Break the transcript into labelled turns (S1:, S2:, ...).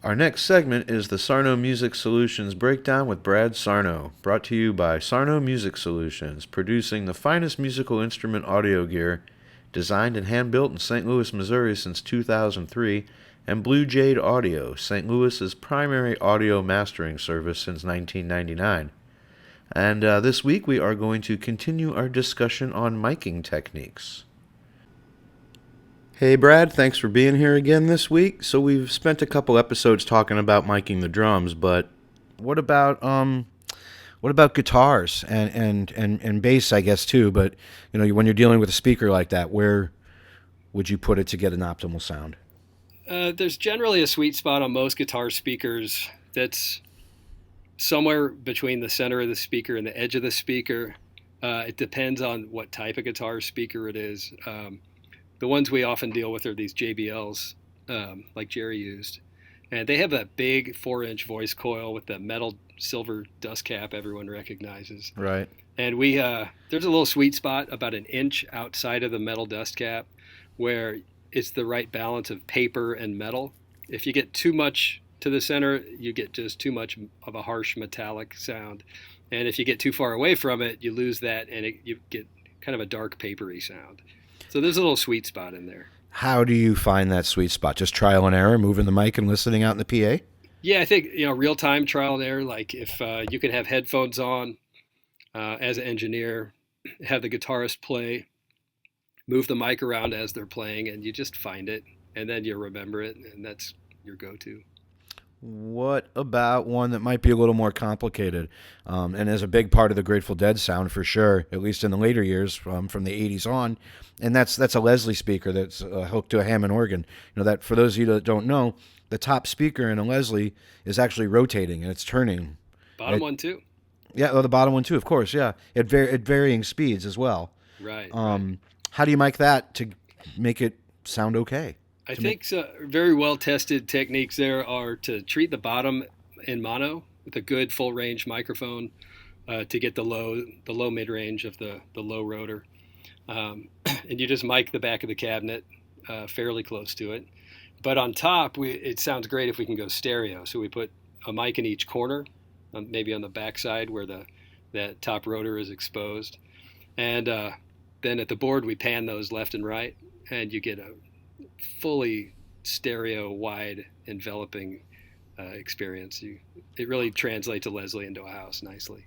S1: Our next segment is the Sarno Music Solutions Breakdown with Brad Sarno, brought to you by Sarno Music Solutions, producing the finest musical instrument audio gear, designed and hand-built in St. Louis, Missouri since 2003, and Blue Jade Audio, St. Louis's primary audio mastering service since 1999. And this week we are going to continue our discussion on miking techniques. Hey Brad, thanks for being here again this week. So we've spent a couple episodes talking about miking the drums, but what about guitars and bass, I guess too, but when you're dealing with a speaker like that, where would you put it to get an optimal sound?
S2: There's generally a sweet spot on most guitar speakers that's somewhere between the center of the speaker and the edge of the speaker. It depends on what type of guitar speaker it is. The ones we often deal with are these JBLs, like Jerry used. And they have a big 4-inch voice coil with the metal silver dust cap everyone recognizes.
S1: Right.
S2: And there's a little sweet spot about an inch outside of the metal dust cap where it's the right balance of paper and metal. If you get too much to the center, you get just too much of a harsh metallic sound. And if you get too far away from it, you lose that and you get kind of a dark papery sound. So there's a little sweet spot in there.
S1: How do you find that sweet spot? Just trial and error, moving the mic and listening out in the PA?
S2: Yeah, I think, real time trial and error. Like if you can have headphones on as an engineer, have the guitarist play, move the mic around as they're playing, and you just find it, and then you remember it, and that's your go-to.
S1: What about one that might be a little more complicated, and is a big part of the Grateful Dead sound for sure, at least in the later years from the '80s on, and that's a Leslie speaker that's hooked to a Hammond organ. That for those of you that don't know, the top speaker in a Leslie is actually rotating and it's turning.
S2: Bottom one too.
S1: Yeah, the bottom one too, of course. Yeah, at varying speeds as well.
S2: Right.
S1: How do you mic that to make it sound okay?
S2: I think very well tested techniques there are to treat the bottom in mono with a good full range microphone to get the low mid range of the low rotor, and you just mic the back of the cabinet fairly close to it. But on top, it sounds great if we can go stereo. So we put a mic in each corner, maybe on the back side where that top rotor is exposed, and then at the board we pan those left and right, and you get a fully stereo wide enveloping experience. It really translates a Leslie into a house nicely.